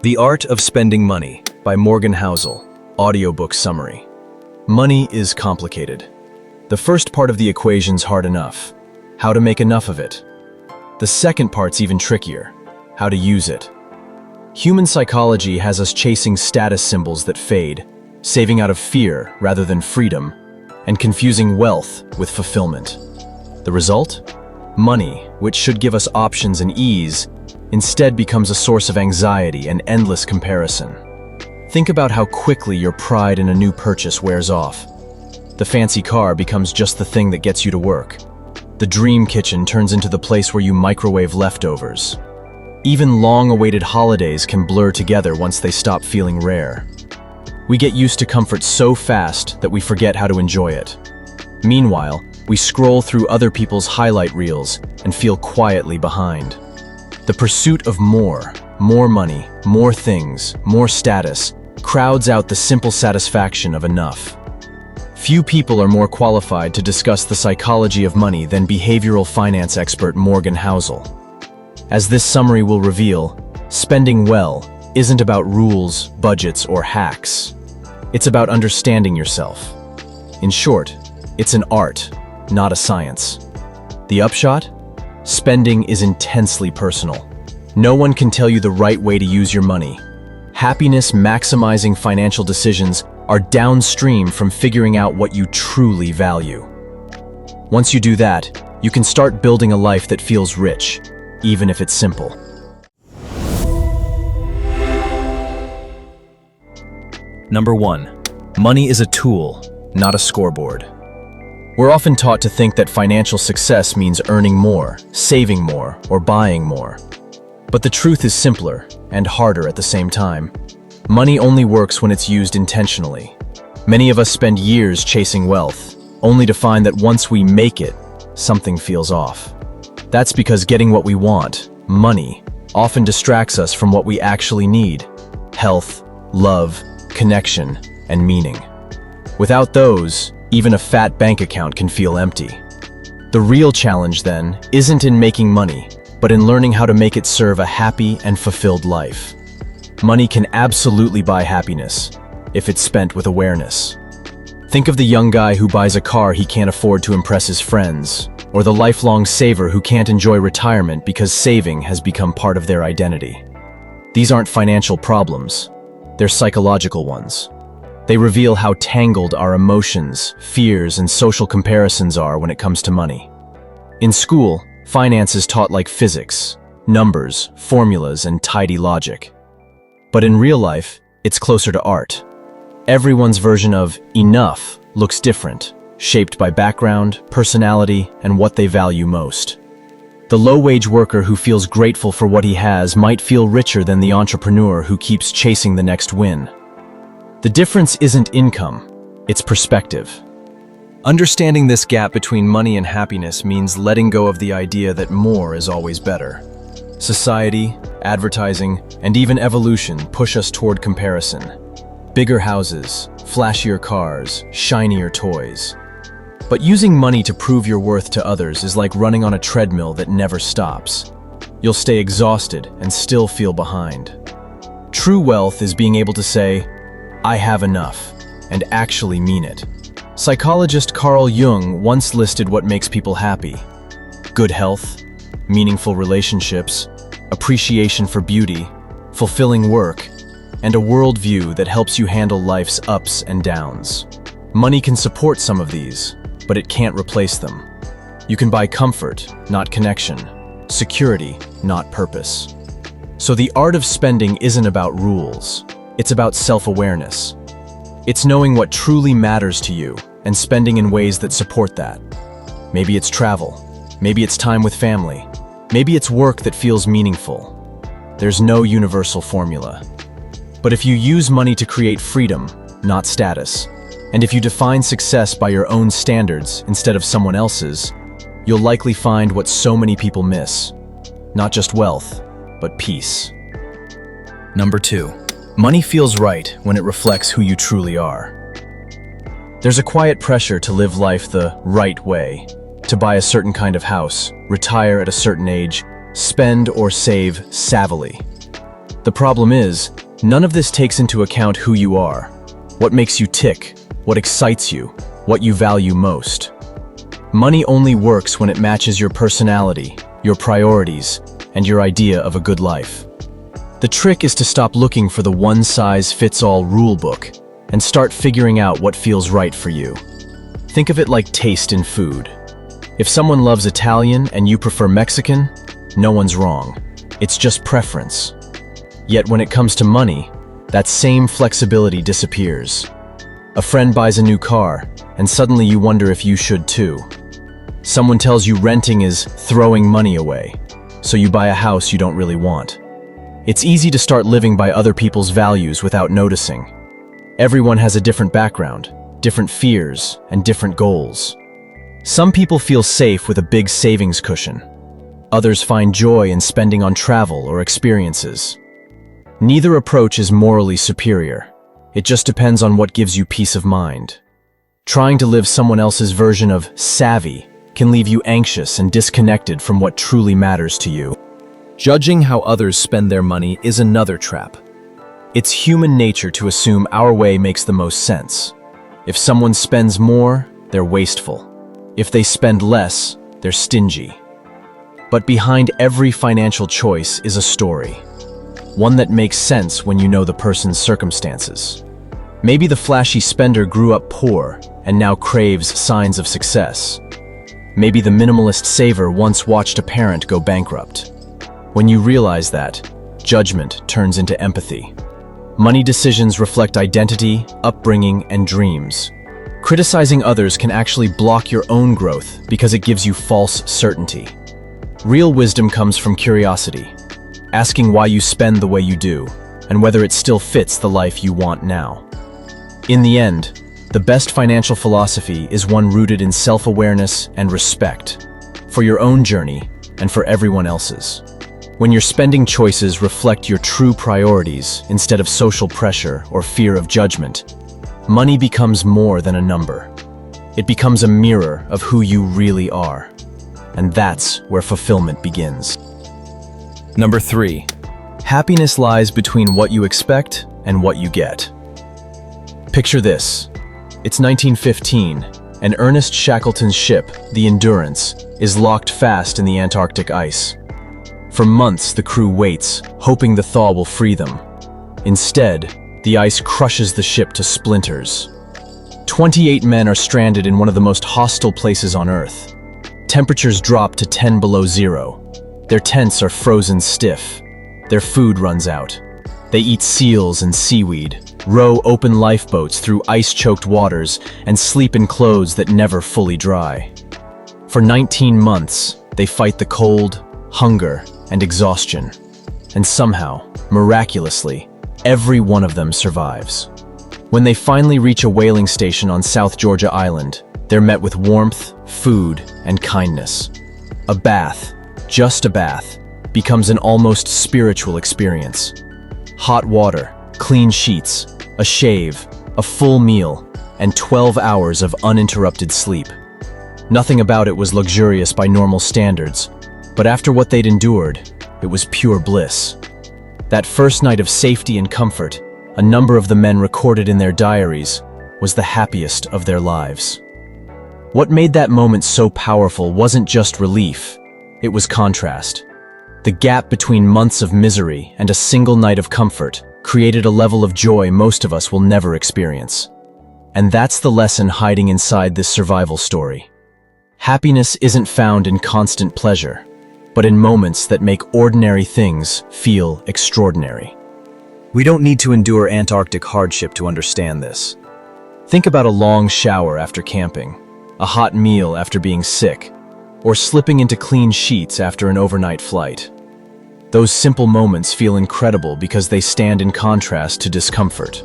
The Art of Spending Money by Morgan Housel, audiobook summary. Money is complicated. The first part of the equation's hard enough. How to make enough of it. The second part's even trickier. How to use it. Human psychology has us chasing status symbols that fade, saving out of fear rather than freedom, and confusing wealth with fulfillment. The result? Money, which should give us options and ease, instead becomes a source of anxiety and endless comparison. Think about how quickly your pride in a new purchase wears off. The fancy car becomes just the thing that gets you to work. The dream kitchen turns into the place where you microwave leftovers. Even long-awaited holidays can blur together once they stop feeling rare. We get used to comfort so fast that we forget how to enjoy it. Meanwhile, we scroll through other people's highlight reels and feel quietly behind. The pursuit of more money, more things, more status, crowds out the simple satisfaction of enough. Few people are more qualified to discuss the psychology of money than behavioral finance expert Morgan Housel. As this summary will reveal, spending well isn't about rules, budgets, or hacks. It's about understanding yourself. In short, it's an art, not a science. The upshot? Spending is intensely personal. No one can tell you the right way to use your money. Happiness-maximizing financial decisions are downstream from figuring out what you truly value. Once you do that, you can start building a life that feels rich, even if it's simple. Number 1. Money is a tool, not a scoreboard. We're often taught to think that financial success means earning more, saving more, or buying more. But the truth is simpler and harder at the same time. Money only works when it's used intentionally. Many of us spend years chasing wealth, only to find that once we make it, something feels off. That's because getting what we want, money, often distracts us from what we actually need: health, love, connection, and meaning. Without those, even a fat bank account can feel empty. The real challenge, then, isn't in making money, but in learning how to make it serve a happy and fulfilled life. Money can absolutely buy happiness, if it's spent with awareness. Think of the young guy who buys a car he can't afford to impress his friends, or the lifelong saver who can't enjoy retirement because saving has become part of their identity. These aren't financial problems, they're psychological ones. They reveal how tangled our emotions, fears, and social comparisons are when it comes to money. In school, finance is taught like physics, numbers, formulas, and tidy logic. But in real life, it's closer to art. Everyone's version of enough looks different, shaped by background, personality, and what they value most. The low-wage worker who feels grateful for what he has might feel richer than the entrepreneur who keeps chasing the next win. The difference isn't income, it's perspective. Understanding this gap between money and happiness means letting go of the idea that more is always better. Society, advertising, and even evolution push us toward comparison. Bigger houses, flashier cars, shinier toys. But using money to prove your worth to others is like running on a treadmill that never stops. You'll stay exhausted and still feel behind. True wealth is being able to say, "I have enough," and actually mean it. Psychologist Carl Jung once listed what makes people happy: good health, meaningful relationships, appreciation for beauty, fulfilling work, and a worldview that helps you handle life's ups and downs. Money can support some of these, but it can't replace them. You can buy comfort, not connection, security, not purpose. So the art of spending isn't about rules. It's about self-awareness. It's knowing what truly matters to you and spending in ways that support that. Maybe it's travel. Maybe it's time with family. Maybe it's work that feels meaningful. There's no universal formula. But if you use money to create freedom, not status, and if you define success by your own standards instead of someone else's, you'll likely find what so many people miss. Not just wealth, but peace. Number 2. Money feels right when it reflects who you truly are. There's a quiet pressure to live life the right way, to buy a certain kind of house, retire at a certain age, spend or save savvily. The problem is, none of this takes into account who you are, what makes you tick, what excites you, what you value most. Money only works when it matches your personality, your priorities, and your idea of a good life. The trick is to stop looking for the one-size-fits-all rule-book and start figuring out what feels right for you. Think of it like taste in food. If someone loves Italian and you prefer Mexican, no one's wrong. It's just preference. Yet when it comes to money, that same flexibility disappears. A friend buys a new car, and suddenly you wonder if you should too. Someone tells you renting is throwing money away, so you buy a house you don't really want. It's easy to start living by other people's values without noticing. Everyone has a different background, different fears, and different goals. Some people feel safe with a big savings cushion. Others find joy in spending on travel or experiences. Neither approach is morally superior. It just depends on what gives you peace of mind. Trying to live someone else's version of savvy can leave you anxious and disconnected from what truly matters to you. Judging how others spend their money is another trap. It's human nature to assume our way makes the most sense. If someone spends more, they're wasteful. If they spend less, they're stingy. But behind every financial choice is a story. One that makes sense when you know the person's circumstances. Maybe the flashy spender grew up poor and now craves signs of success. Maybe the minimalist saver once watched a parent go bankrupt. When you realize that, judgment turns into empathy. Money decisions reflect identity, upbringing, and dreams. Criticizing others can actually block your own growth because it gives you false certainty. Real wisdom comes from curiosity, asking why you spend the way you do, and whether it still fits the life you want now. In the end, the best financial philosophy is one rooted in self-awareness and respect, for your own journey and for everyone else's. When your spending choices reflect your true priorities instead of social pressure or fear of judgment, money becomes more than a number. It becomes a mirror of who you really are. And that's where fulfillment begins. Number 3. Happiness lies between what you expect and what you get. Picture this. It's 1915, and Ernest Shackleton's ship, the Endurance, is locked fast in the Antarctic ice. For months, the crew waits, hoping the thaw will free them. Instead, the ice crushes the ship to splinters. 28 men are stranded in one of the most hostile places on Earth. Temperatures drop to 10 below zero. Their tents are frozen stiff. Their food runs out. They eat seals and seaweed, row open lifeboats through ice-choked waters, and sleep in clothes that never fully dry. For 19 months, they fight the cold, hunger, and exhaustion. And somehow, miraculously, every one of them survives. When they finally reach a whaling station on South Georgia Island, they're met with warmth, food, and kindness. A bath, just a bath, becomes an almost spiritual experience. Hot water, clean sheets, a shave, a full meal, and 12 hours of uninterrupted sleep. Nothing about it was luxurious by normal standards, but after what they'd endured, it was pure bliss. That first night of safety and comfort, a number of the men recorded in their diaries, was the happiest of their lives. What made that moment so powerful wasn't just relief, it was contrast. The gap between months of misery and a single night of comfort created a level of joy most of us will never experience. And that's the lesson hiding inside this survival story. Happiness isn't found in constant pleasure, but in moments that make ordinary things feel extraordinary. We don't need to endure Antarctic hardship to understand this. Think about a long shower after camping, a hot meal after being sick, or slipping into clean sheets after an overnight flight. Those simple moments feel incredible because they stand in contrast to discomfort.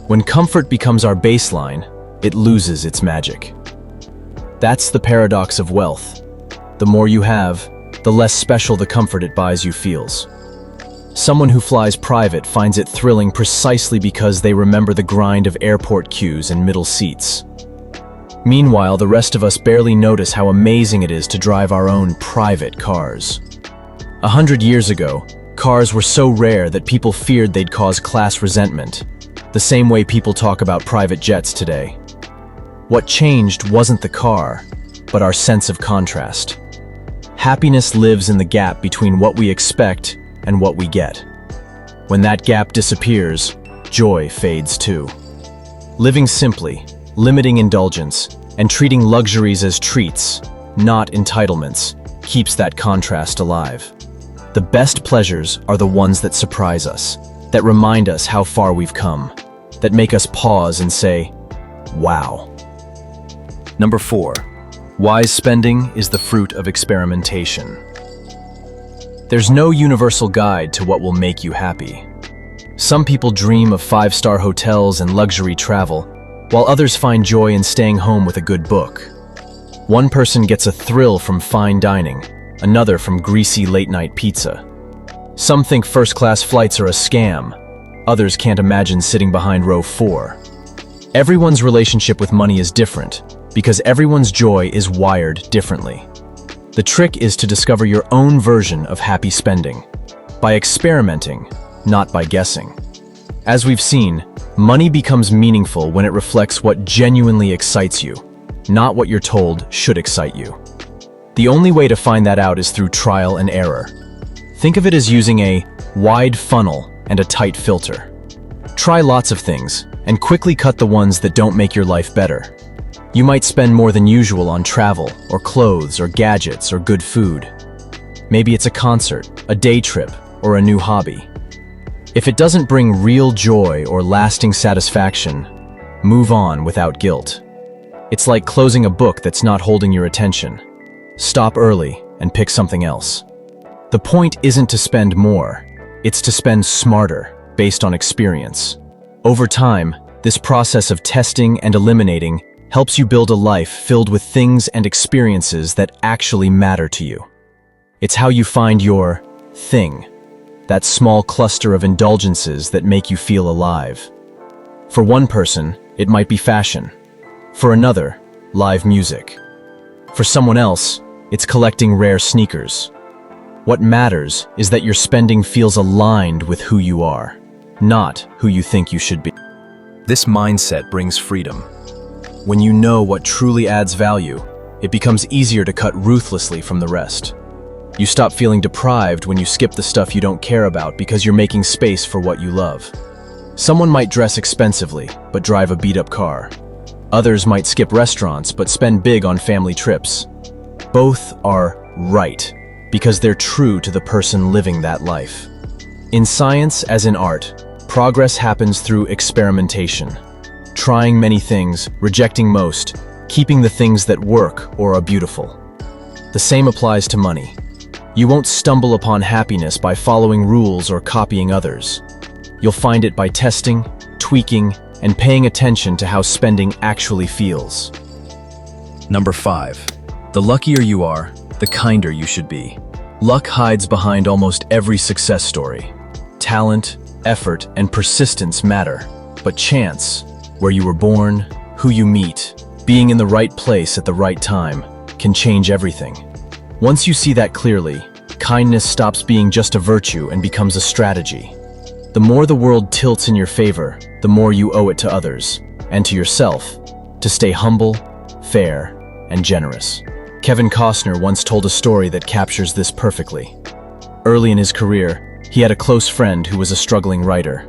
When comfort becomes our baseline, it loses its magic. That's the paradox of wealth. The more you have, the less special the comfort it buys you feels. Someone who flies private finds it thrilling precisely because they remember the grind of airport queues and middle seats. Meanwhile, the rest of us barely notice how amazing it is to drive our own private cars. 100 years ago, Cars were so rare that people feared they'd cause class resentment, the same way people talk about private jets today. What changed wasn't the car, but our sense of contrast. Happiness lives in the gap between what we expect and what we get. When that gap disappears, joy fades too. Living simply, limiting indulgence, and treating luxuries as treats, not entitlements, keeps that contrast alive. The best pleasures are the ones that surprise us, that remind us how far we've come, that make us pause and say, wow. Number 4. Wise spending is the fruit of experimentation. There's no universal guide to what will make you happy. Some people dream of 5-star hotels and luxury travel, while others find joy in staying home with a good book. One person gets a thrill from fine dining, another from greasy late-night pizza. Some think first-class flights are a scam, others can't imagine sitting behind row 4. Everyone's relationship with money is different, because everyone's joy is wired differently. The trick is to discover your own version of happy spending, by experimenting, not by guessing. As we've seen, money becomes meaningful when it reflects what genuinely excites you, not what you're told should excite you. The only way to find that out is through trial and error. Think of it as using a wide funnel and a tight filter. Try lots of things, and quickly cut the ones that don't make your life better. You might spend more than usual on travel, or clothes, or gadgets, or good food. Maybe it's a concert, a day trip, or a new hobby. If it doesn't bring real joy or lasting satisfaction, move on without guilt. It's like closing a book that's not holding your attention. Stop early and pick something else. The point isn't to spend more, it's to spend smarter, based on experience. Over time, this process of testing and eliminating helps you build a life filled with things and experiences that actually matter to you. It's how you find your thing, that small cluster of indulgences that make you feel alive. For one person, it might be fashion. For another, live music. For someone else, it's collecting rare sneakers. What matters is that your spending feels aligned with who you are, not who you think you should be. This mindset brings freedom. When you know what truly adds value, it becomes easier to cut ruthlessly from the rest. You stop feeling deprived when you skip the stuff you don't care about because you're making space for what you love. Someone might dress expensively, but drive a beat-up car. Others might skip restaurants, but spend big on family trips. Both are right, because they're true to the person living that life. In science, as in art, progress happens through experimentation. Trying many things, rejecting most, keeping the things that work or are beautiful. The same applies to money. You won't stumble upon happiness by following rules or copying others. You'll find it by testing, tweaking, and paying attention to how spending actually feels. Number 5. The luckier you are, the kinder you should be. Luck hides behind almost every success story. Talent, effort, and persistence matter, but chance, where you were born, who you meet, being in the right place at the right time, can change everything. Once you see that clearly, kindness stops being just a virtue and becomes a strategy. The more the world tilts in your favor, the more you owe it to others, and to yourself, to stay humble, fair, and generous. Kevin Costner once told a story that captures this perfectly. Early in his career, he had a close friend who was a struggling writer.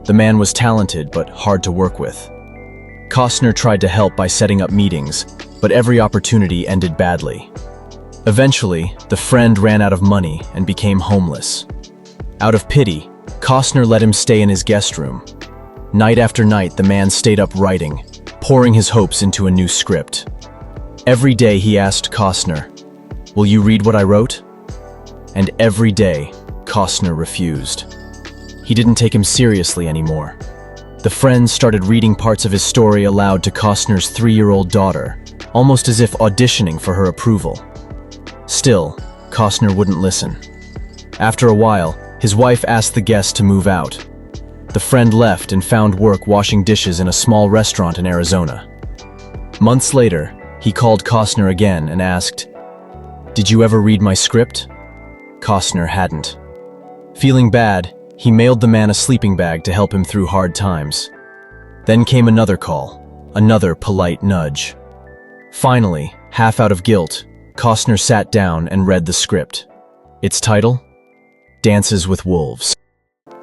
The man was talented but hard to work with. Costner tried to help by setting up meetings, but every opportunity ended badly. Eventually, the friend ran out of money and became homeless. Out of pity, Costner let him stay in his guest room. Night after night, the man stayed up writing, pouring his hopes into a new script. Every day he asked Costner, "Will you read what I wrote?" And every day, Costner refused. He didn't take him seriously anymore. The friend started reading parts of his story aloud to Costner's 3-year-old daughter, almost as if auditioning for her approval. Still, Costner wouldn't listen. After a while, his wife asked the guest to move out. The friend left and found work washing dishes in a small restaurant in Arizona. Months later, he called Costner again and asked, "Did you ever read my script?" Costner hadn't. Feeling bad, he mailed the man a sleeping bag to help him through hard times. Then came another call, another polite nudge. Finally, half out of guilt, Costner sat down and read the script. Its title? Dances with Wolves.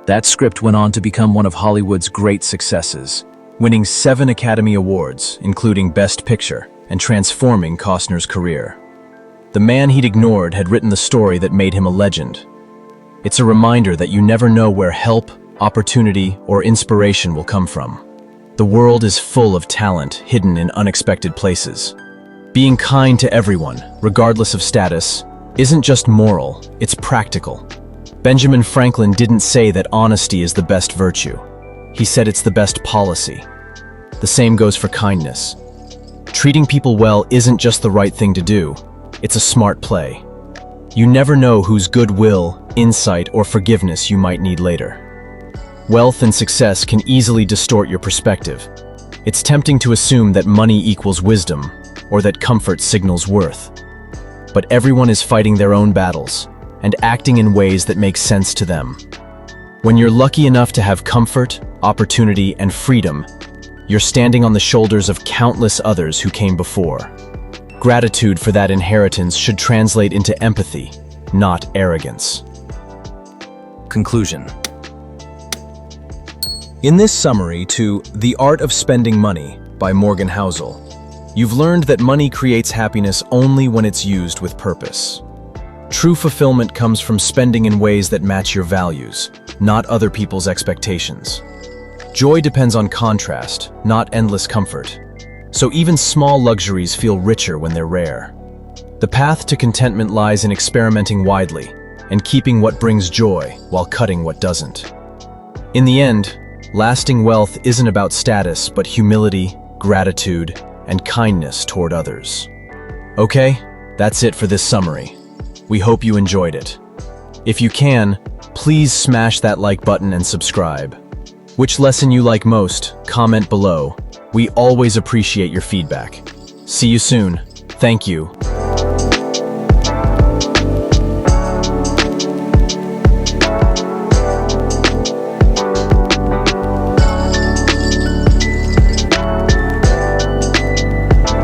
That script went on to become one of Hollywood's great successes, winning 7 Academy Awards, including Best Picture, and transforming Costner's career. The man he'd ignored had written the story that made him a legend. It's a reminder that you never know where help, opportunity, or inspiration will come from. The world is full of talent hidden in unexpected places. Being kind to everyone, regardless of status, isn't just moral, it's practical. Benjamin Franklin didn't say that honesty is the best virtue. He said it's the best policy. The same goes for kindness. Treating people well isn't just the right thing to do, it's a smart play. You never know whose goodwill, insight, or forgiveness you might need later. Wealth and success can easily distort your perspective. It's tempting to assume that money equals wisdom, or that comfort signals worth. But everyone is fighting their own battles, and acting in ways that make sense to them. When you're lucky enough to have comfort, opportunity, and freedom, you're standing on the shoulders of countless others who came before. Gratitude for that inheritance should translate into empathy, not arrogance. Conclusion. In this summary to The Art of Spending Money by Morgan Housel, you've learned that money creates happiness only when it's used with purpose. True fulfillment comes from spending in ways that match your values, not other people's expectations. Joy depends on contrast, not endless comfort. So even small luxuries feel richer when they're rare. The path to contentment lies in experimenting widely and keeping what brings joy while cutting what doesn't. In the end, lasting wealth isn't about status, but humility, gratitude, and kindness toward others. Okay, that's it for this summary. We hope you enjoyed it. If you can, please smash that like button and subscribe. Which lesson you like most, comment below. We always appreciate your feedback. See you soon. Thank you.